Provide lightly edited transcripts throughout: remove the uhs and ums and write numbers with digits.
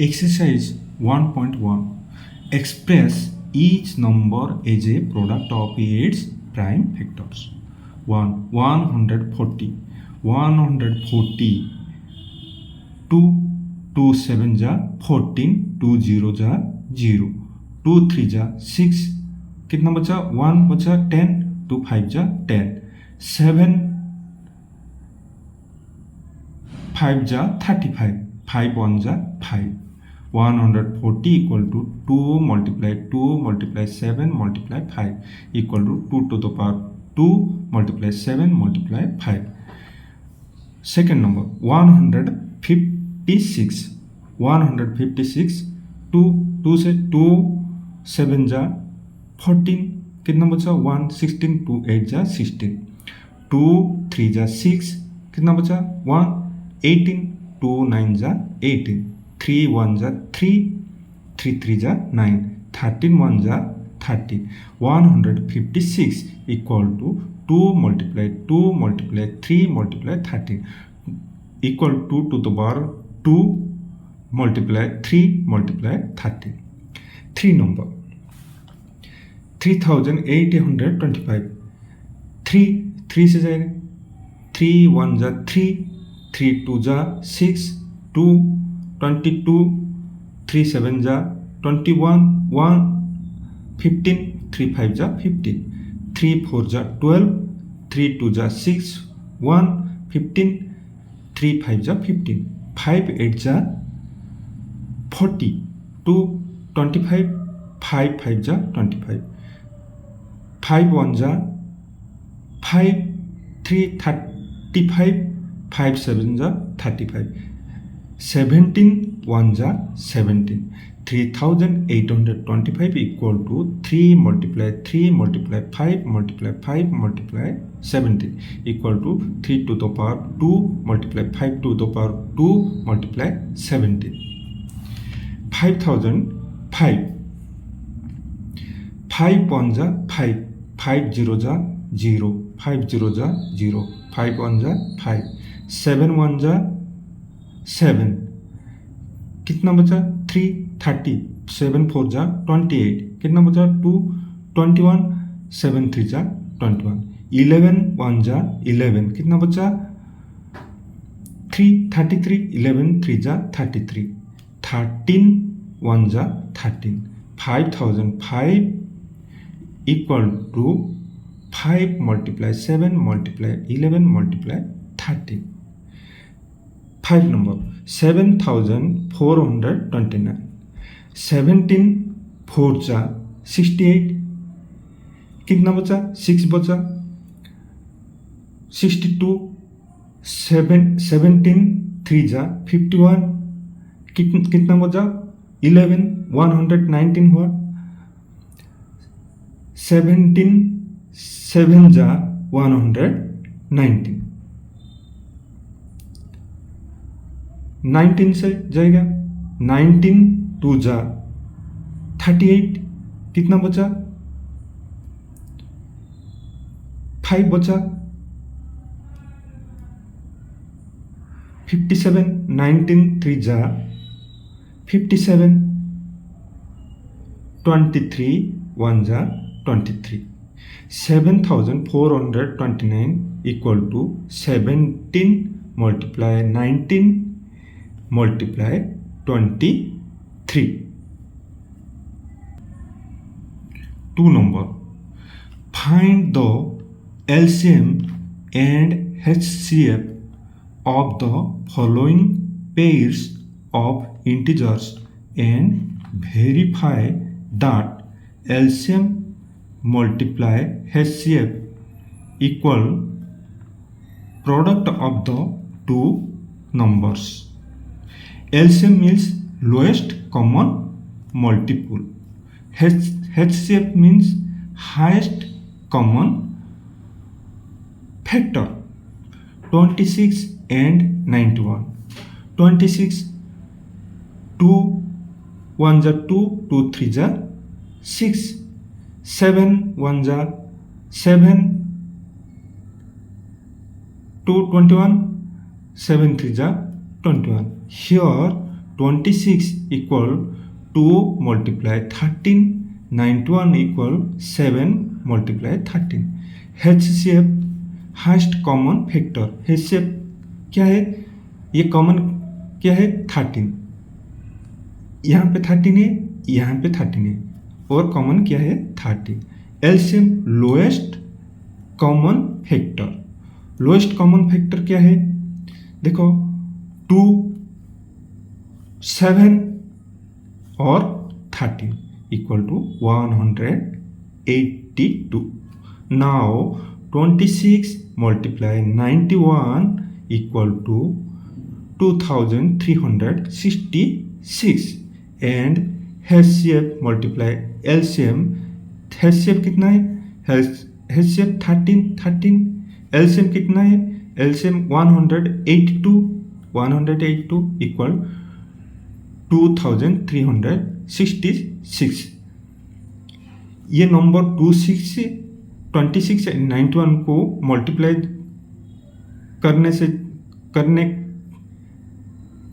Exercise 1.1. Express each number as a product of its prime factors. 1. 140. 140. 2. 2 7 जा 14. 2 0 जा 0. 2 3 जा 6. कितना बचा? 1 बचा 10. 2 5 जा 10. 7 5 जा 35. 5 1 जा 5. 140 equal to 2 multiply 2 multiply 7 multiply 5 equal to 2 to the power 2 multiply 7 multiply 5. Second number 156. 156 2 2 से 2 7 जा 14. कितना बचा? 1 16. 2 8 जा 16. 2 3 जा 6. कितना बचा? 1 18. 2 9 जा 18. 3 1 जा 3. 3 3 जा 9. 13 1 जा 30. 156 equal to 2 multiply 2 multiply 3 multiply 13 equal to the power 2 multiply 3 multiply 13. 3 number 3825. 3 से जाएगा. 3 1 जा 3. 3 2 जा 6. 2 22. 3 7 जा 21. 1 15. 3 5 जा 15. 3 4 जा 12. 3 2 जा 6. 1 15. 3 5 जा 15. 5 8 जा 40. 2 25. 5 5 जा 25. 5 1 जा 5. 3 35. 5 7 जा 35. 17 1 जा 17. 3825 equal to 3 multiply 3 multiply 5 multiply 5 multiply 17 equal to 3 to the power 2 multiply 5 to the power 2 multiply 17. 5005. 5 1 जा 5. 5 0 जा 0. 5 0 जा 0. 5 1 जा 5. 7 1 जा 7. कितना बचा? 3 30. 7 4 जा 28. कितना बचा? 2 21. 7 3 जा 21. 11 1 जा 11. कितना बचा? 3 33. 11 3 जा 33. 13 1 जा 13. 5005 equal to 5 multiply 7 multiply 11 multiply 13. 5 number 7429. 17 4 जा 68. कितना बचा? 6 बचा. 62. 17 3 जा 51. कितना बचा? 11 119 हुआ. 17 7 जा 119. 19 से जाएगा. 19 2 जा 38. कितना बचा? 5 बचा. 57 19 3 जा 57. 23 1 जा 23. 7429 equal to 17 multiply 19 multiply 23. 2 number. Find the LCM and HCF of the following pairs of integers and verify that LCM multiply HCF equal product of the two numbers. LCM means lowest common multiple. HCF means highest common factor. 26 and 91. 26 2 1 जा 2. 2 3 जा 6. 7 1 जा 7. 2 21. 7 3 जा 21. Here 26 equal 2 multiply 13, 91 equal 7 multiply 13. HCF highest common factor, HCF क्या है, ये common क्या है 13, यहाँ पे 13 है, यहाँ पे 13 है, और कॉमन क्या है 13. LCM lowest common factor, lowest common factor क्या है, देखो 2, 7 और 13 equal to 182. Now 26 multiply 91 equal to 2366 and HCF multiply LCM, HCF कितना है, HCF 13, LCM कितना है, LCM 182 equal 2366. ये नंबर 26 एंड 91 को मल्टीप्लाई करने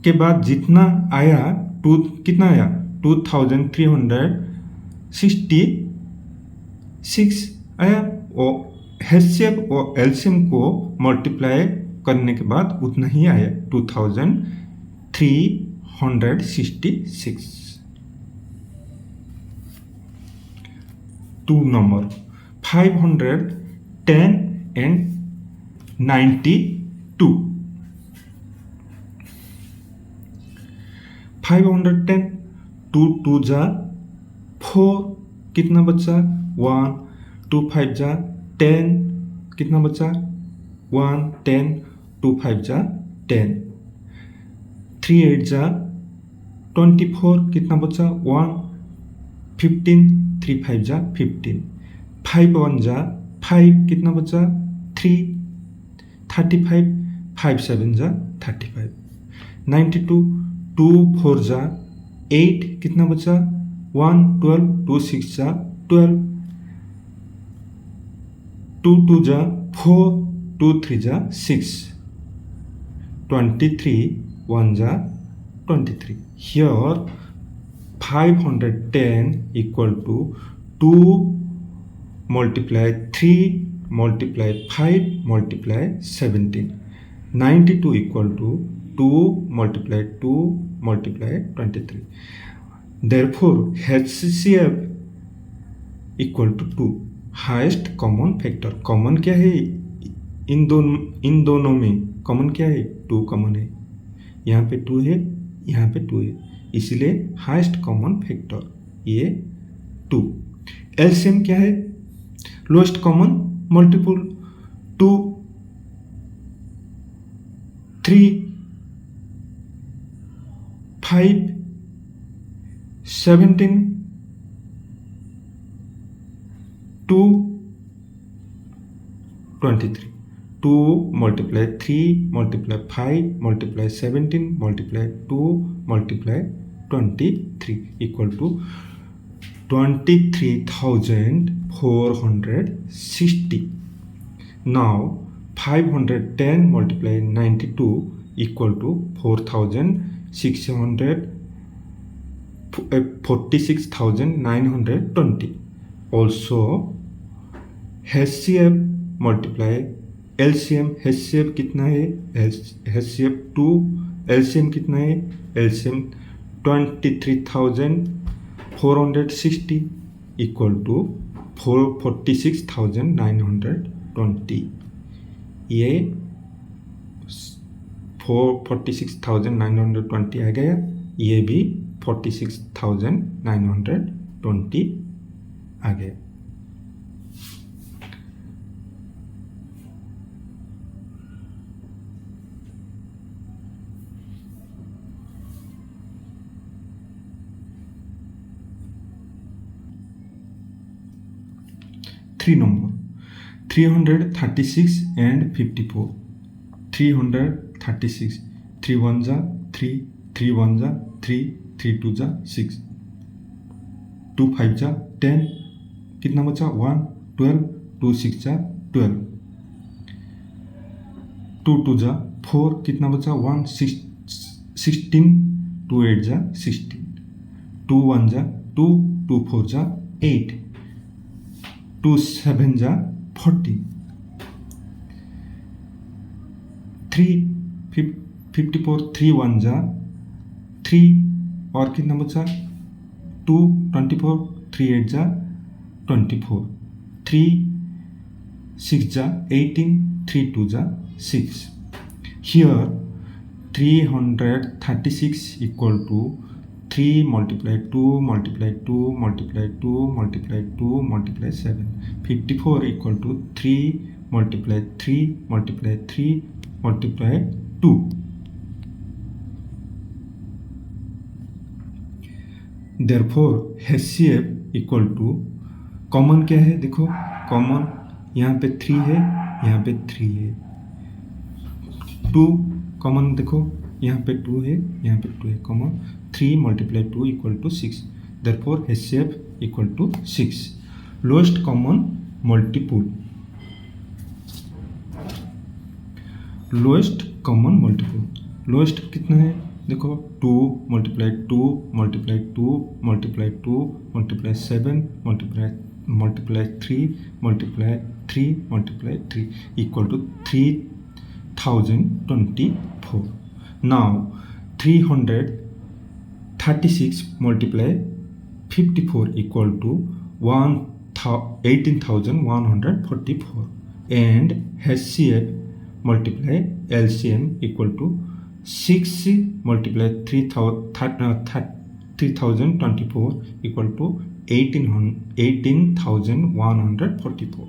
के बाद जितना आया कितना आया 2366 आया, और HCF और LCM को मल्टीप्लाई करने के बाद उतना ही आया 2366. 2 number 510 and 92. 510, 2 2 जा 4, कितना बचा 1, 2 5 जा 10, कितना बचा 1 10, 2 5 जा 10, 3 8 जा 24, कितना बचा 1 15, 3 5 जा 15, 5 1 जा 5, कितना बचा 3 35, 5 7 जा 35, 92, 2 4 जा 8, कितना बचा 1 12, 2 6 जा 12, 2 2 जा 4, 2 3 जा 6, 23 1 जा 23. Here 510 equal to 2 multiply 3 multiply 5 multiply 17. 92 equal to 2 multiply 2 multiply 23. Therefore HCF equal to 2. Highest common factor, common क्या है इन दोनों में, कॉमन क्या है 2 कॉमन है, यहाँ पे 2 है, यहाँ पे 2 है, इसलिए हाइस्ट कॉमन फैक्टर ये 2. एलसीएम क्या है, lowest common multiple 2 3 5 17 2 23. 2 multiply 3 multiply 5 multiply 17 multiply 2 multiply 23 equal to 23,460. Now 510 multiply 92 equal to 46,920. Also HCF multiply LCM, HCF कितना है, HCF 2, LCM कितना है, LCM 23,460 equal to 46,920. ये 46,920 आ गया, ये भी 46,920 आ गया. Three number 336 and 54. 336, 3 1 जा 3, 3 1 जा 3, 3 2 जा 6, 2 5 जा 10, कितना बचा 1 12, 2 6 जा 12, 2 2 जा 4, कितना बचा 1 16, 2 8 जा 16, 2 1 जा 2, 2 4 जा 8, 2 7 जा 14, 3 54, 3 1 जा 3 और कितना बचा 2 24, 3 8 जा 24, 3 6 जा 18, 3 2 जा 6. Here 336 equal to 3 multiply 2 multiply 2 multiply 2 multiply 2 multiply 7. 54 equal to 3 multiply 3 multiply 3 multiply 2. Therefore HCF equal to common क्या है देखो कॉमन यहाँ पे 3 है यहाँ पे 3 है 2 कॉमन देखो यहाँ पे 2 है यहाँ पे 2 है common 3 multiply 2 equal to 6. Therefore HCF equal to 6. Lowest common multiple. Lowest common multiple. Lowest कितना है देखो 2 multiply 2 multiply 2 multiply 2 multiply 7 multiply 3 multiply 3 multiply 3 equal to 3024. Now 336 multiply 54 equal to 18,144 and HCF multiply LCM equal to 6 multiply 3024 equal to 18,144.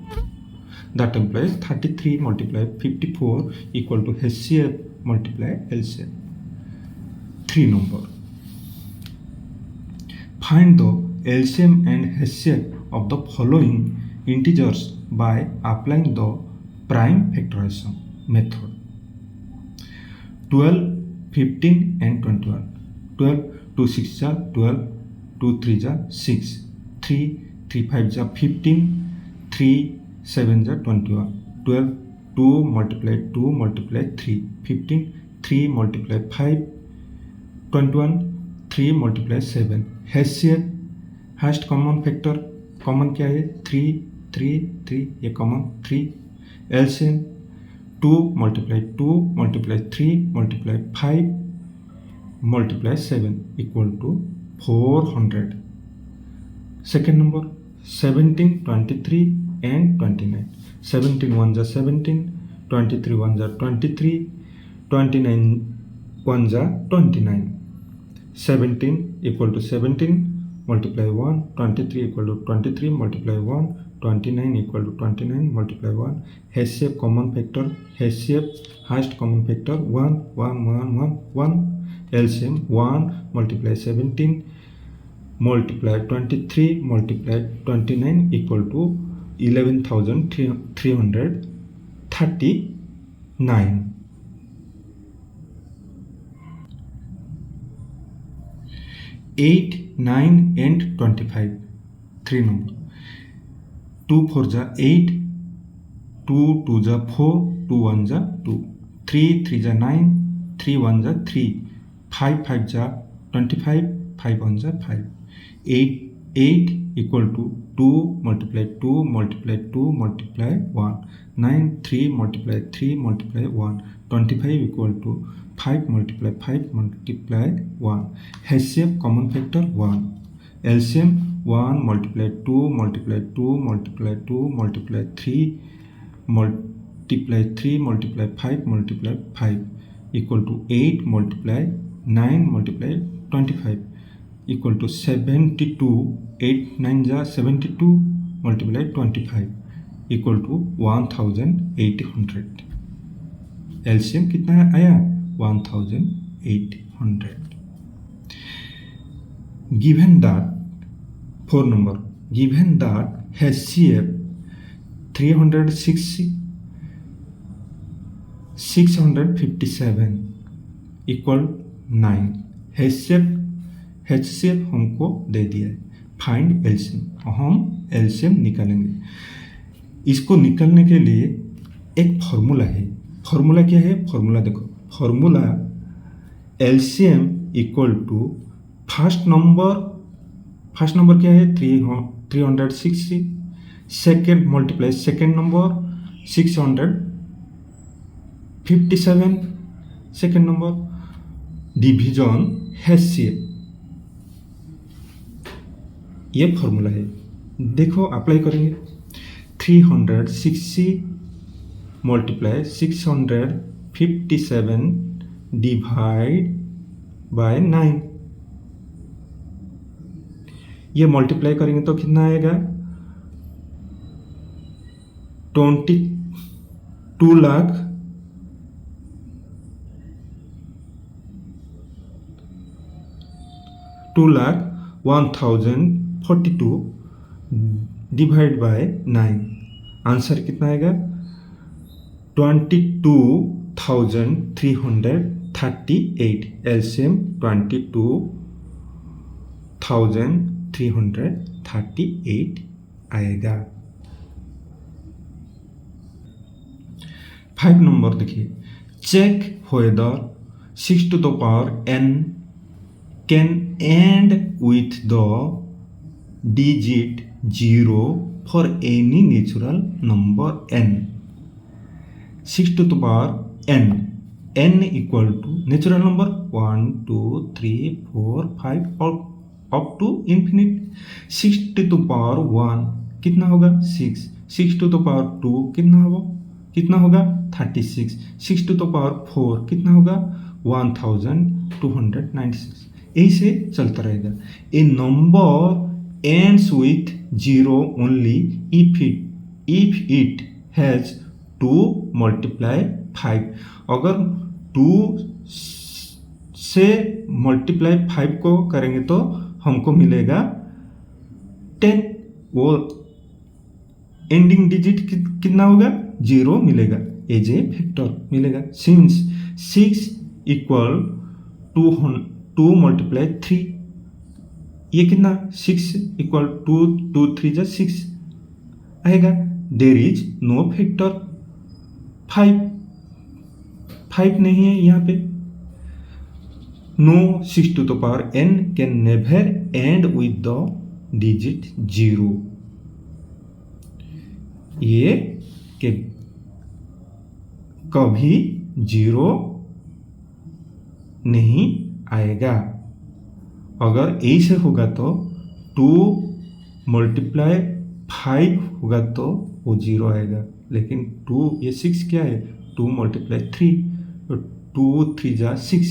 That implies 33 multiply 54 equal to HCF multiply LCM. 3 number. Find the LCM and HCF of the following integers by applying the prime factorization method. 12, 15 and 21. 12, 2 6 जा 12, 2 3 जा 6, 3 3 5 जा 15, 3 7 जा 21, 12 2 multiply 2 multiply 3, 15 3 multiply 5, 21 3 multiply 7. HCF hast common factor common क्या है 3 3 3 ये common 3. LCM 2 multiply 2 multiply 3 multiply 5 multiply 7 equal to 400. Second number 17 23 and 29. 17 1 जा 17, 23 1 जा 23, 29 1 जा 29. 17 equal to 17 multiply 1, 23 equal to 23 multiply 1, 29 equal to 29 multiply 1. HCF common factor, HCF highest common factor 1 1 1 1 1. LCM 1 multiply 17 multiply 23 multiply 29 equal to 11,339. 8 9 and 25. 3 number. 2 4 जा 8, 2 2 जा 4, 2 1 जा 2, 3 3 जा 9, 3 1 जा 3, 5 5 जा 25, 5 1 जा 5. 8 equal to 2 multiply 2 multiply 2 multiply 1, 9 3 multiply 3 multiply 1, 25 equal to 5 multiply 5 multiply 1. HCF common factor 1. LCM 1 multiply 2 multiply 2 multiply 2 multiply 3 multiply 3 multiply 5 multiply 5 equal to 8 multiply 9 multiply 25 equal to 72. 8 9 जा 72 multiply 25 equal to 1800. LCM कितना आया 1800. Given that 4 number, given that HCF 657 equal 9. HCF हमको दे दिया है. Find LCM. हम LCM निकालेंगे. इसको निकालने के लिए एक फॉर्मूला है. फॉर्मूला क्या है? फॉर्मूला देखो. Formula LCM equal to first number क्या है 360, second multiply second number 657, second number division HCF, ये फॉर्मूला है। देखो अप्लाई करेंगे 360 मल्टीप्लाई 657 डिवाइड बाय 9, ये मल्टीप्लाई करेंगे तो कितना आएगा 22 लाख 2,01,042 डिवाइड बाय 9, आंसर कितना आएगा 22,338, एलसीएम 22,338 आएगा। 5 नंबर देखिए, check whether 6 to the power n can end with the digit 0 for any natural number n. 6 to the power n equal to natural number 1 2 3 4 5 up to infinite. 6 to the power 1 कितना होगा 6, 6 to the power 2 कितना होगा 36, 6 to the power 4 कितना होगा 1296, ऐसे चलता रहेगा। ए number ends with 0 only if it has 2 multiply 5। अगर 2 से मल्टीप्लाई 5 को करेंगे तो हमको मिलेगा 10, वो एंडिंग डिजिट कितना होगा 0 मिलेगा, एज ए फैक्टर मिलेगा। सिंस 6 इक्वल 2 मल्टीप्लाई 3, ये कितना 6 इक्वल 2 3 जा 6 आएगा। देर इज नो फैक्टर 5 नहीं है यहाँ पे। No 6 to the power n can never end with the digit 0, ये के कभी 0 नहीं आएगा। अगर ऐसे होगा तो 2 मल्टीप्लाई 5 होगा तो वो 0 आएगा, लेकिन 2 ये 6 क्या है 2 मल्टीप्लाई 3 तो 2 3 जा 6,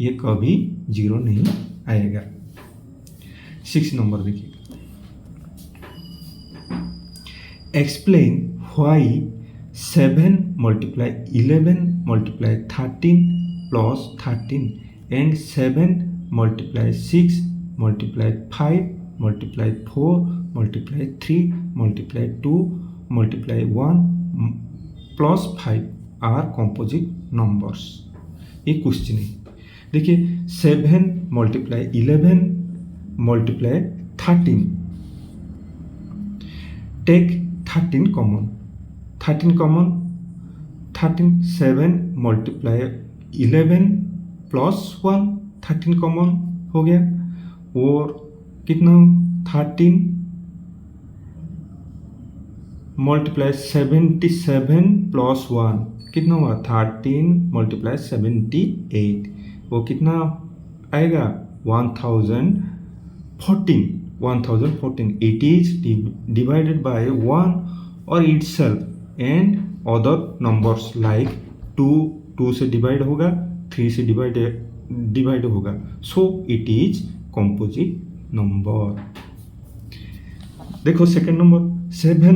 ये कभी 0 नहीं आएगा। 6 नंबर देखिए, explain why 7 multiply 11 multiply 13 plus 13 and 7 multiply 6 multiply 5 multiply 4 multiply 3 multiply 2 multiply 1 plus 5 are composite numbers. ये क्वेश्चन है। देखिए 7 multiply 11 multiply 13, take 13 common, 7 multiply 11 plus 1 13 common हो गया, और कितना 13 मल्टीप्लाई 77 प्लस 1 कितना हुआ 13 मल्टीप्लाई 78, वो कितना आएगा 1014। इट इज डिवाइडेड बाय 1 और itself and other numbers like 2 से डिवाइड होगा, 3 से डिवाइड होगा, so it is composite number. देखो second number 7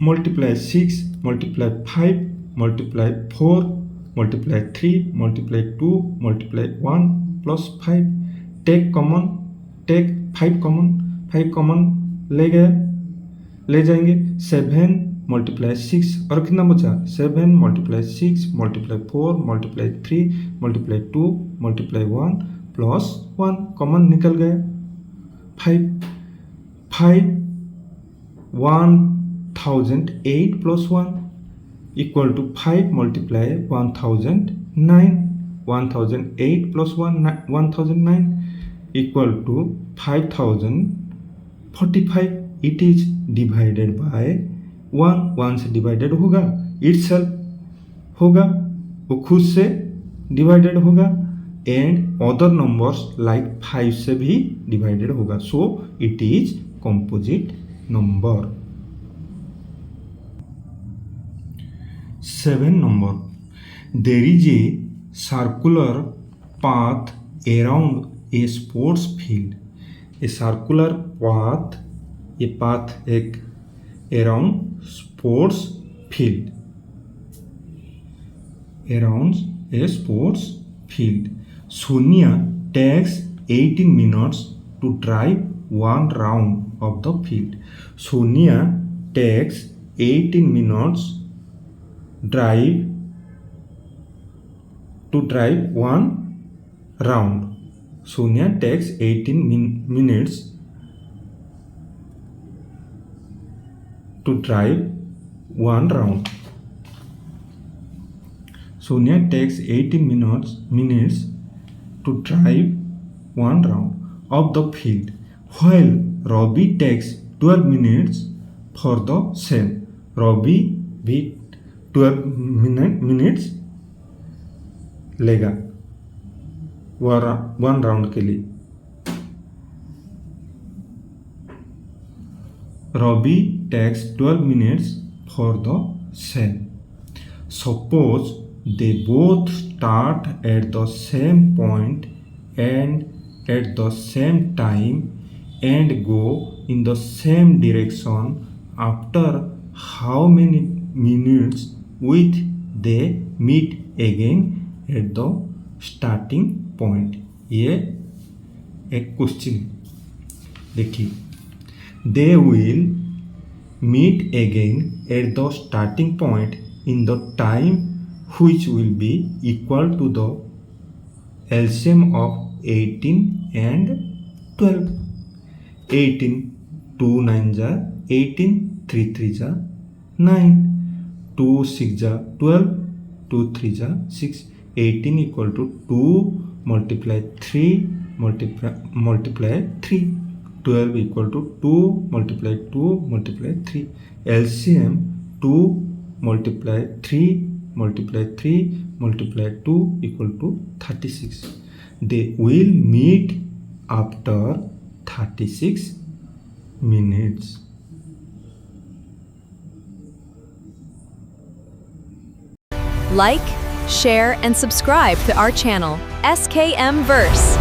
multiply 6 multiply 5 multiply 4 multiply 3 multiply 2 multiply 1 plus 5, take 5 common ले जाएंगे। 7 मल्टीप्लाई 6 और कितना बचा 7 multiply 6 multiply 4 multiply 3 multiply 2 multiply 1 plus 1 common निकल गया। 5 1008 plus 1 equal to 5 multiply 1009, 1008 plus 1009 equal to 5045. It is divided by 1 से divided होगा, itself होगा, वो खुद से डिवाइडेड होगा, एंड अदर नंबर्स लाइक 5 से भी डिवाइडेड होगा. So it is composite number. 7 number. There is a circular path around a sports field. A circular path, ये path एक around sports field. Around a sports field. Sonia takes 18 minutes to drive one round of the field. Sonia takes 18 minutes to drive one round. Sonia takes 18 minutes to drive one round. Sonia takes 18 minutes to drive one round of the field, while Robbie takes 12 minutes for the same. Robbie भी 12 minutes लेगा one round के लिए. Robbie takes 12 minutes for the same. Suppose they both start at the same point and at the same time and go in the same direction. After how many minutes will they meet again at the starting point? ये एक question देखिए. They will meet again at the starting point in the time which will be equal to the LCM of 18 and 12. 18 2 9 जा 18, 3 3 जा 9, 2 6 जा 12, 2 3 जा 6. 18 equal to 2 multiply 3 multiply 3. 12 equal to 2 multiply 2 multiply 3. LCM 2 multiply 3 multiply 3 multiply 2 equal to 36. They will meet after 36 minutes. Like, share, and subscribe to our channel, SKM Verse.